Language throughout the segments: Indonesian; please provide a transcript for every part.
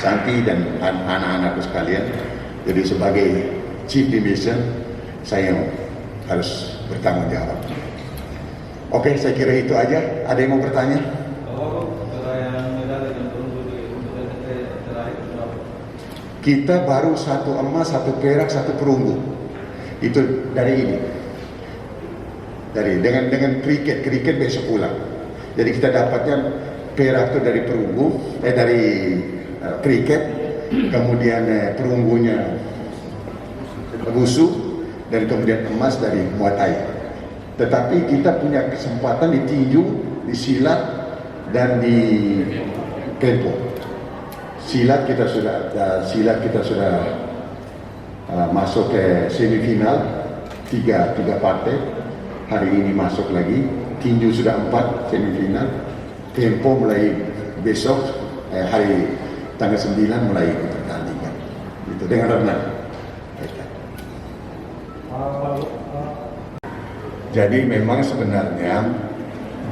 Santi dan anak-anakku sekalian. Jadi sebagai Chief Division, saya harus bertanggung jawab. Oke, saya kira itu aja. Ada yang mau bertanya? Kita baru 1 emas, 1 perak, 1 perunggu. Itu dari ini. Dengan kriket besok pulang. Jadi kita dapatnya perak itu dari perunggu, dari kriket, kemudian perunggunya wusu, dan kemudian emas dari Muay Thai. Tetapi kita punya kesempatan di tinju, di silat, dan di kempo. Silat kita sudah masuk ke semifinal 3 partai. Hari ini masuk lagi. Tinju sudah 4 semifinal. Kempo mulai besok hari tanggal 9 mulai pertandingan. Itu dengan renang. Jadi memang sebenarnya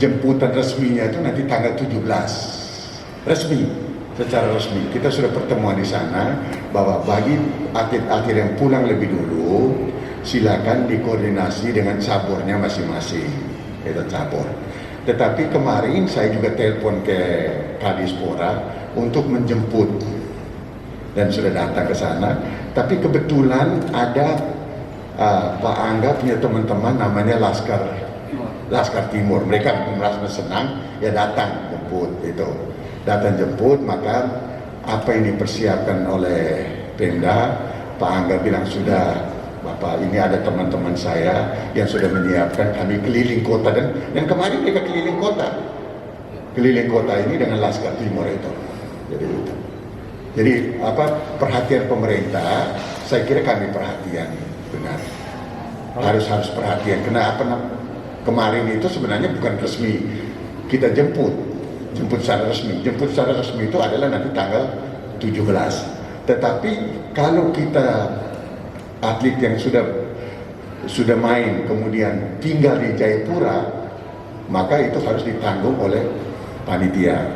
jemputan resminya itu nanti tanggal 17 resmi. Secara resmi kita sudah pertemuan di sana bahwa bagi atlet-atlet yang pulang lebih dulu silakan dikoordinasi dengan cabornya masing-masing, kita cabur. Tetapi kemarin saya juga telepon ke Kadispora untuk menjemput dan sudah datang ke sana. Tapi kebetulan ada Pak Angga punya teman-teman namanya Laskar Timur. Mereka merasa senang ya datang jemput itu. Datang jemput, maka apa yang dipersiapkan oleh Pemda, Pak Angga bilang sudah, Bapak ini ada teman-teman saya yang sudah menyiapkan, kami keliling kota dan kemarin mereka keliling kota ini dengan Laskar Timur itu. Jadi perhatian pemerintah, saya kira kami perhatian benar, harus perhatian. Kenapa kemarin itu sebenarnya bukan resmi kita jemput secara resmi. Jemput secara resmi itu adalah nanti tanggal 17. Tetapi kalau kita atlet yang sudah main kemudian tinggal di Jayapura, maka itu harus ditanggung oleh panitia.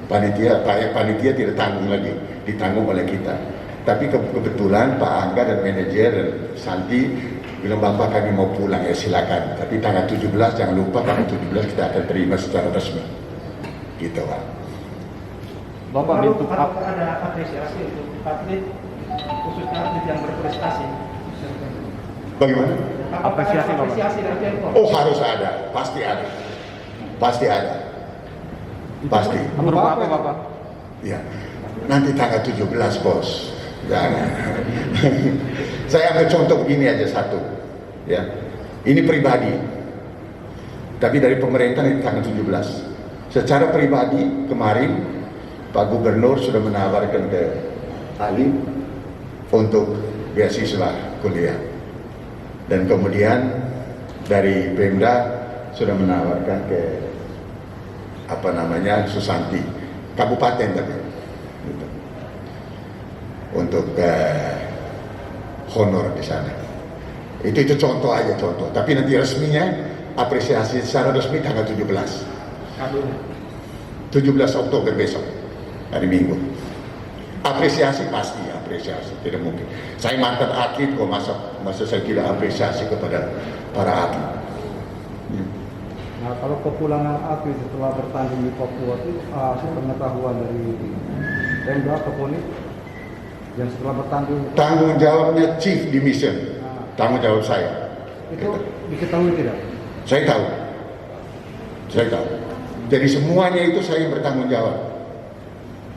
Panitia tidak tanggung lagi, ditanggung oleh kita. Tapi kebetulan Pak Angga dan manajer dan Santi bilang, Bapak kami mau pulang, ya silakan. Tapi tanggal 17 jangan lupa, tanggal 17 kita akan terima secara resmi. Gitu Pak. Bapak bentuk apakah ada apresiasi untuk atlet, khususnya atlet yang berprestasi? Bagaimana? Apresiasi dari Pemkot? Oh harus ada, pasti ada. Pasti. Berupa apa Bapak? Ya, nanti tanggal 17 bos. Jangan. Saya ambil contoh begini aja satu. Ya, ini pribadi. Tapi dari pemerintah ini tanggal 17. Secara pribadi kemarin Pak Gubernur sudah menawarkan ke Ali untuk beasiswa kuliah. Dan kemudian dari Pemda sudah menawarkan ke Susanti, kabupaten tapi gitu, untuk honor di sana. Itu contoh aja contoh. Tapi nanti resminya apresiasi secara resmi tanggal 17 Oktober besok, hari Minggu. Apresiasi pasti, tidak mungkin. Saya mantan atlet kok, masa saya tidak apresiasi kepada para atlet. Nah, kalau kepulangan atlet setelah bertanding di Papua itu sepengetahuan dari Pemda atau KONI yang setelah bertanding, tanggung jawabnya Chief Division, tanggung jawab saya. Itu diketahui tidak? Saya tahu. Jadi semuanya itu saya bertanggung jawab.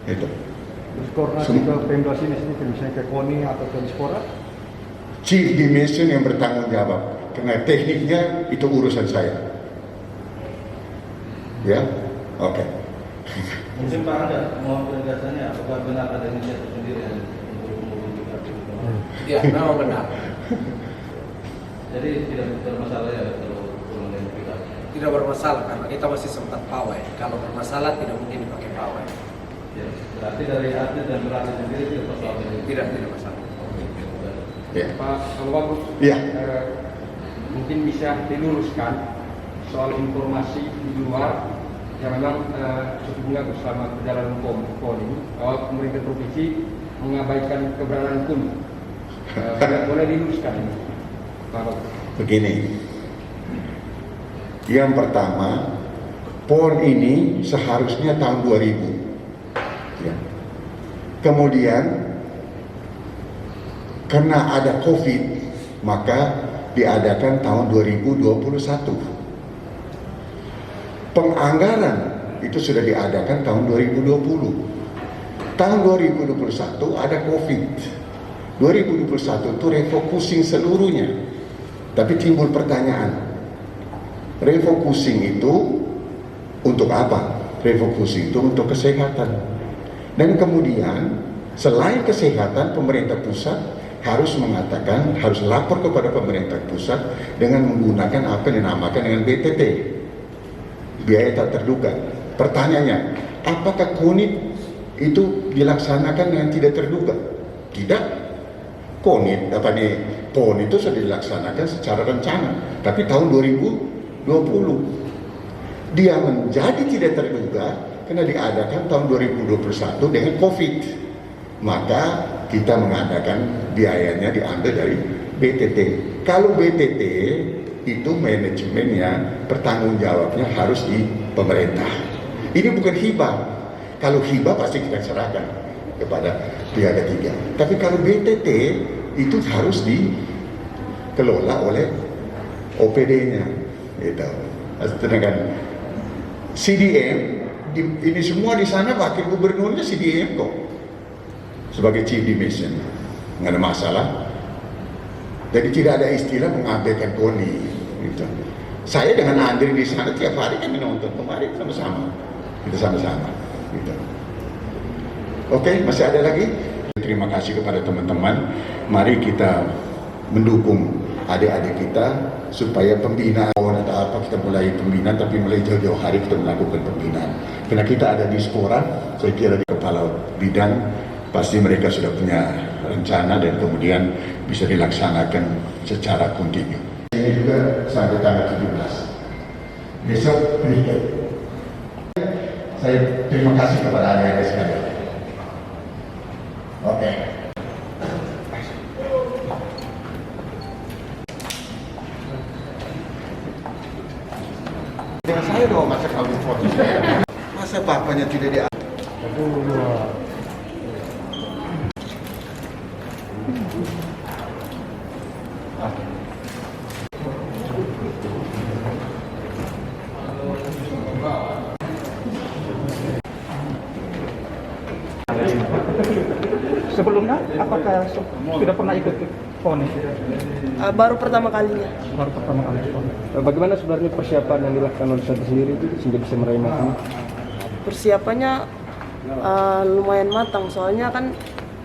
Itu. Terus koordinasi ke Pemda sini misalnya ke KONI atau ke Dispora? Chief Division yang bertanggung jawab. Karena tekniknya itu urusan saya. Ya, oke. Mungkin Pak Anda mau penjelasannya, apakah benar ada inisiatif sendiri yang Ya, memang benar. Jadi tidak bermasalah ya kalau pulang dari kita? Tidak bermasalah karena kita masih sempat pawai. Kalau bermasalah tidak mungkin dipakai pawai. Ya, berarti dari atlet dan berlatih sendiri tidak masalah ini? Tidak masalah. Ya. Pak Wagub, Ya. Mungkin bisa diluruskan soal informasi di luar yang memang sesungguhnya selama perjalanan PON ini bahwa pemerintah provinsi mengabaikan keberadaan KUN. Boleh diluruskan ini, Pak. Begini, yang pertama, PON ini seharusnya tahun 2000. Ya. Kemudian, karena ada COVID, maka diadakan tahun 2021. Penganggaran itu sudah diadakan tahun 2020. Tahun 2021 ada COVID. 2021 itu refocusing seluruhnya. Tapi timbul pertanyaan, refocusing itu untuk apa? Refocusing itu untuk kesehatan. Dan kemudian selain kesehatan, pemerintah pusat harus mengatakan, harus lapor kepada pemerintah pusat dengan menggunakan apa yang dinamakan dengan BTT, biaya tak terduga. Pertanyaannya, apakah KONIP itu dilaksanakan dengan tidak terduga? Tidak. KONIP, PON itu sudah dilaksanakan secara rencana, tapi tahun 2020 dia menjadi tidak terduga karena diadakan tahun 2021 dengan COVID. Maka kita mengadakan biayanya diambil dari BTT. Kalau BTT itu manajemennya, pertanggung jawabnya harus di pemerintah. Ini bukan hibah. Kalau hibah pasti kita serahkan kepada pihak ketiga. Tapi kalau BTT itu harus dikelola oleh OPD-nya. Gitu. Sedangkan CDM ini semua di sana wakil gubernurnya CDM kok sebagai chief dimension, nggak ada masalah. Jadi tidak ada istilah mengabaikan KONI. Gitu. Saya dengan Andri di sana tiap hari kan menonton, kemarin sama-sama, kita sama-sama. Gitu. Oke, masih ada lagi? Terima kasih kepada teman-teman. Mari kita mendukung adik-adik kita supaya pembinaan atau apa kita mulai pembinaan, tapi mulai jauh-jauh hari kita melakukan pembinaan. Karena kita ada dispora, saya kira di kepala bidang pasti mereka sudah punya rencana dan kemudian bisa dilaksanakan secara kontinu. Ini juga sampai tanggal 17. Besok berikut. Saya terima kasih kepada adik-adik sekalian. Oke. Dengan saya dong masa kawin foto. Masa bapaknya tidak dia. Sebelumnya, apakah sudah pernah ikut PON? Baru pertama kalinya. Baru pertama kali PON. Bagaimana sebenarnya persiapan yang dilakukan oleh Santi sendiri itu sehingga bisa meraih matang? Persiapannya lumayan matang, soalnya kan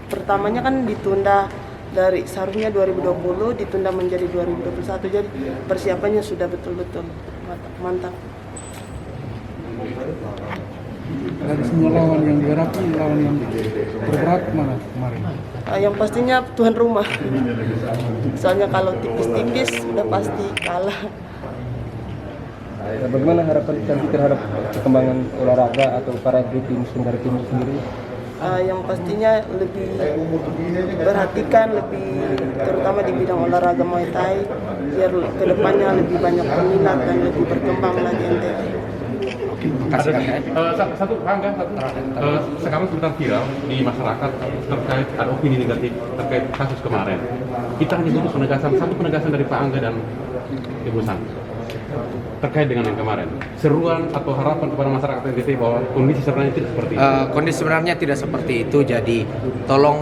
pertamanya kan ditunda dari seharusnya 2020 ditunda menjadi 2021, jadi persiapannya sudah betul-betul mantap. Dari semua lawan yang dihadapi, lawan yang berberat mana kemarin? Yang pastinya tuan rumah, soalnya kalau tipis-tipis sudah pasti kalah. Bagaimana harapan Santi terhadap perkembangan olahraga atau para tim Tenggara Timur sendiri? Yang pastinya lebih perhatikan, lebih terutama di bidang olahraga Muay Thai, biar kedepannya lebih banyak peminat dan lebih berkembang lagi NTT. Satu sekarang sebentar viral di masyarakat terkait ada opini negatif terkait kasus kemarin. Kita hanya butuh satu penegasan dari Pak Angga dan Ibu Santi terkait dengan yang kemarin. Seruan atau harapan kepada masyarakat NTT bahwa kondisi sebenarnya tidak seperti itu. Kondisi sebenarnya tidak seperti itu, jadi tolong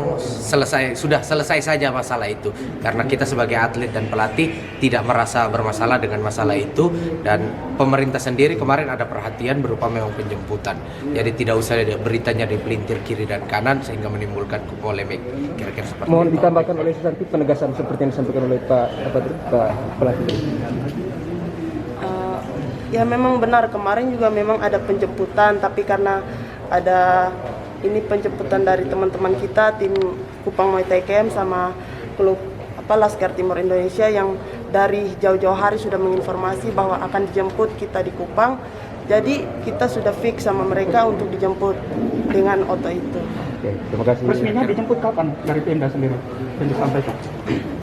sudah selesai saja masalah itu. Karena kita sebagai atlet dan pelatih tidak merasa bermasalah dengan masalah itu, dan pemerintah sendiri kemarin ada perhatian berupa memang penjemputan. Jadi tidak usah beritanya dipelintir kiri dan kanan sehingga menimbulkan polemik. Kira-kira seperti Mohon itu. ditambahkan oleh Santi penegasan seperti yang disampaikan oleh Pak pelatih. Ya memang benar, kemarin juga memang ada penjemputan, tapi karena ada ini penjemputan dari teman-teman kita tim Kupang Muay Thai Camp sama klub Laskar Timur Indonesia yang dari jauh-jauh hari sudah menginformasi bahwa akan dijemput kita di Kupang. Jadi kita sudah fix sama mereka untuk dijemput dengan oto itu. Oke, terima kasih. Resminya dijemput kapan dari Pemda sendiri yang disampaikan?